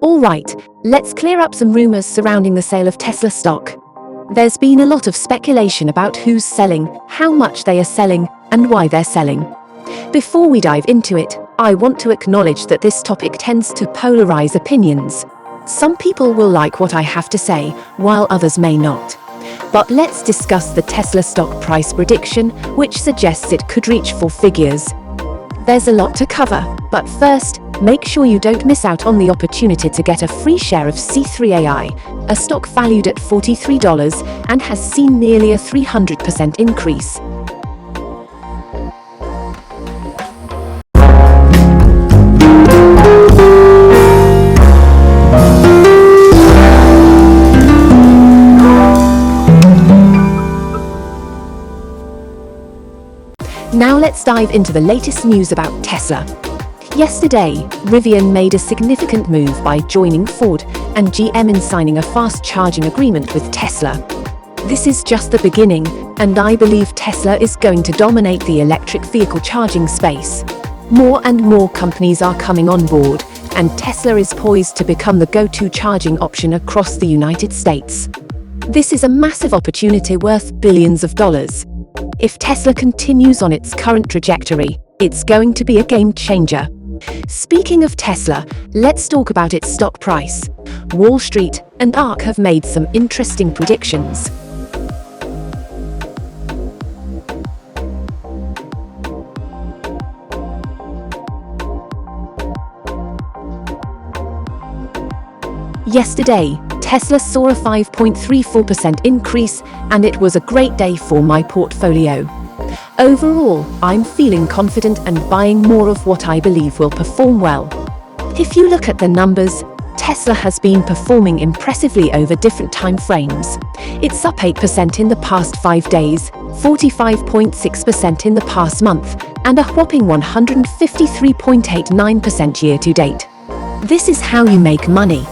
All right, let's clear up some rumors surrounding the sale of Tesla stock. There's been a lot of speculation about who's selling, how much they are selling, and why they're selling. Before we dive into it, I want to acknowledge that this topic tends to polarize opinions. Some people will like what I have to say, while others may not. But let's discuss the Tesla stock price prediction, which suggests it could reach four figures. There's a lot to cover, but first, make sure you don't miss out on the opportunity to get a free share of C3AI, a stock valued at $43 and has seen nearly a 300% increase. Now let's dive into the latest news about Tesla. Yesterday, Rivian made a significant move by joining Ford and GM in signing a fast-charging agreement with Tesla. This is just the beginning, and I believe Tesla is going to dominate the electric vehicle charging space. More and more companies are coming on board, and Tesla is poised to become the go-to charging option across the United States. This is a massive opportunity worth billions of dollars. If Tesla continues on its current trajectory, it's going to be a game changer. Speaking of Tesla, let's talk about its stock price. Wall Street and ARK have made some interesting predictions. Yesterday, Tesla saw a 5.34% increase, and it was a great day for my portfolio. Overall, I'm feeling confident and buying more of what I believe will perform well. If you look at the numbers, Tesla has been performing impressively over different time frames. It's up 8% in the past 5 days, 45.6% in the past month, and a whopping 153.89% year to date. This is how you make money.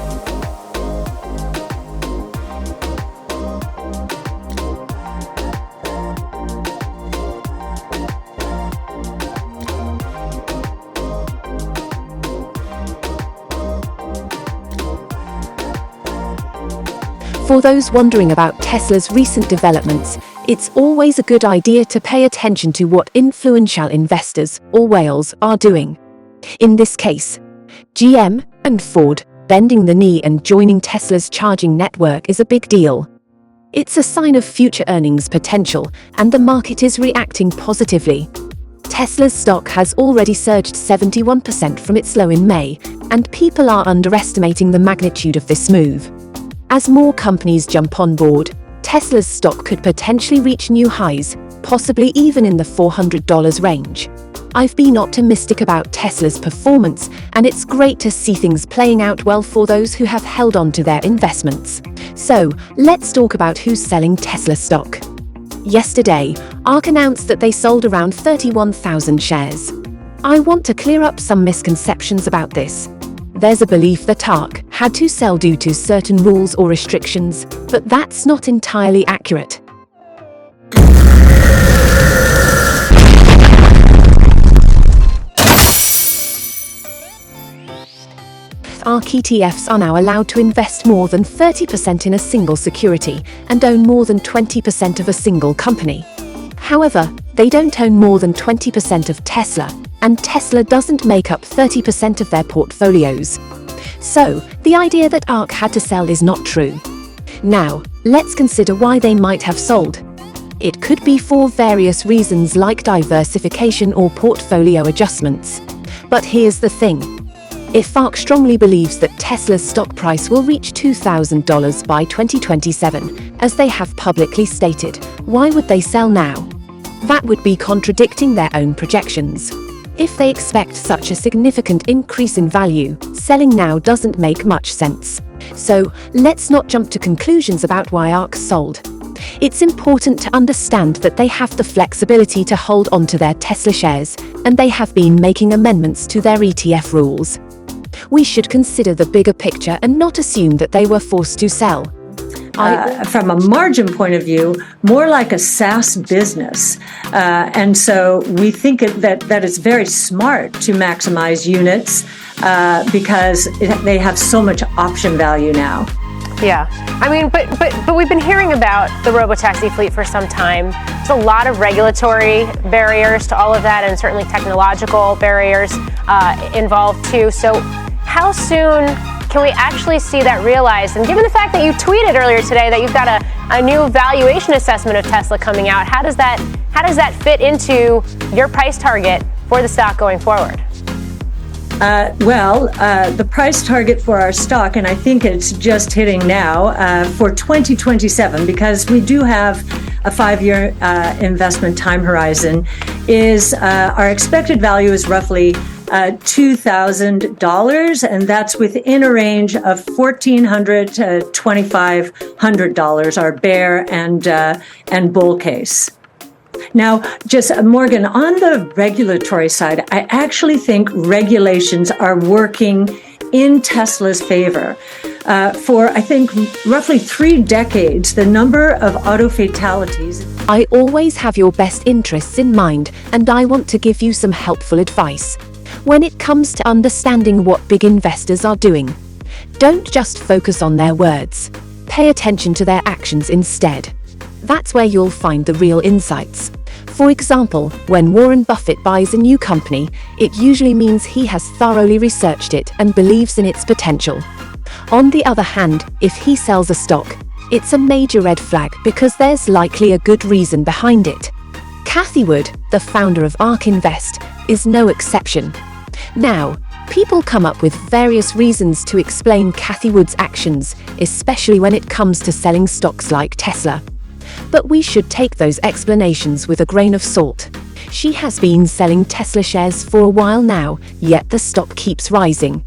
For those wondering about Tesla's recent developments, it's always a good idea to pay attention to what influential investors, or whales, are doing. In this case, GM and Ford bending the knee and joining Tesla's charging network is a big deal. It's a sign of future earnings potential, and the market is reacting positively. Tesla's stock has already surged 71% from its low in May, and people are underestimating the magnitude of this move. As more companies jump on board, Tesla's stock could potentially reach new highs, possibly even in the $400 range. I've been optimistic about Tesla's performance, and it's great to see things playing out well for those who have held on to their investments. So, let's talk about who's selling Tesla stock. Yesterday, ARK announced that they sold around 31,000 shares. I want to clear up some misconceptions about this. There's a belief that ARK had to sell due to certain rules or restrictions, but that's not entirely accurate. ARK ETFs are now allowed to invest more than 30% in a single security and own more than 20% of a single company. However, they don't own more than 20% of Tesla, and Tesla doesn't make up 30% of their portfolios. So, the idea that ARK had to sell is not true. Now, let's consider why they might have sold. It could be for various reasons like diversification or portfolio adjustments. But here's the thing. If ARK strongly believes that Tesla's stock price will reach $2,000 by 2027, as they have publicly stated, why would they sell now? That would be contradicting their own projections. If they expect such a significant increase in value, selling now doesn't make much sense. So, let's not jump to conclusions about why ARK sold. It's important to understand that they have the flexibility to hold on to their Tesla shares, and they have been making amendments to their ETF rules. We should consider the bigger picture and not assume that they were forced to sell. From a margin point of view, more like a SaaS business. And so we think that it's very smart to maximize units because they have so much option value now. Yeah, I mean, but we've been hearing about the robotaxi fleet for some time. There's a lot of regulatory barriers to all of that, and certainly technological barriers involved too. So how soon can we actually see that realized? And given the fact that you tweeted earlier today that you've got a new valuation assessment of Tesla coming out, how does that fit into your price target for the stock going forward? The price target for our stock, and I think it's just hitting now, for 2027, because we do have a 5-year investment time horizon, is our expected value is roughly $2,000, and that's within a range of $1,400 to $2,500, our bear and bull case. Now, just Morgan, on the regulatory side, I actually think regulations are working in Tesla's favor. For, I think, roughly 3 decades, the number of auto fatalities. I always have your best interests in mind, and I want to give you some helpful advice. When it comes to understanding what big investors are doing, don't just focus on their words. Pay attention to their actions instead. That's where you'll find the real insights. For example, when Warren Buffett buys a new company, it usually means he has thoroughly researched it and believes in its potential. On the other hand, if he sells a stock, it's a major red flag because there's likely a good reason behind it. Cathie Wood, the founder of ARK Invest, is no exception. Now, people come up with various reasons to explain Cathie Wood's actions, especially when it comes to selling stocks like Tesla. But we should take those explanations with a grain of salt. She has been selling Tesla shares for a while now, yet the stock keeps rising.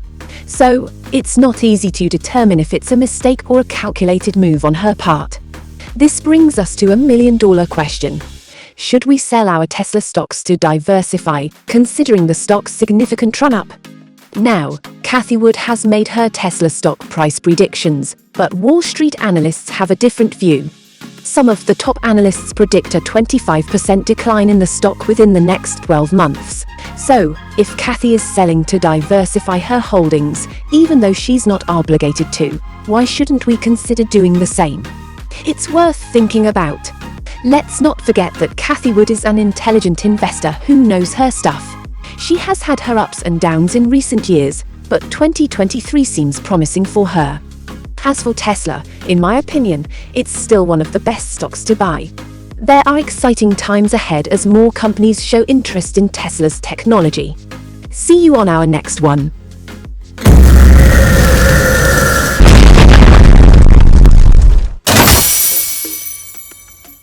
So, it's not easy to determine if it's a mistake or a calculated move on her part. This brings us to $1 million question. Should we sell our Tesla stocks to diversify, considering the stock's significant run-up? Now, Cathie Wood has made her Tesla stock price predictions, but Wall Street analysts have a different view. Some of the top analysts predict a 25% decline in the stock within the next 12 months. So, if Cathie is selling to diversify her holdings, even though she's not obligated to, why shouldn't we consider doing the same? It's worth thinking about. Let's not forget that Cathie Wood is an intelligent investor who knows her stuff. She has had her ups and downs in recent years, but 2023 seems promising for her. As for Tesla, in my opinion, it's still one of the best stocks to buy. There are exciting times ahead as more companies show interest in Tesla's technology. See you on our next one.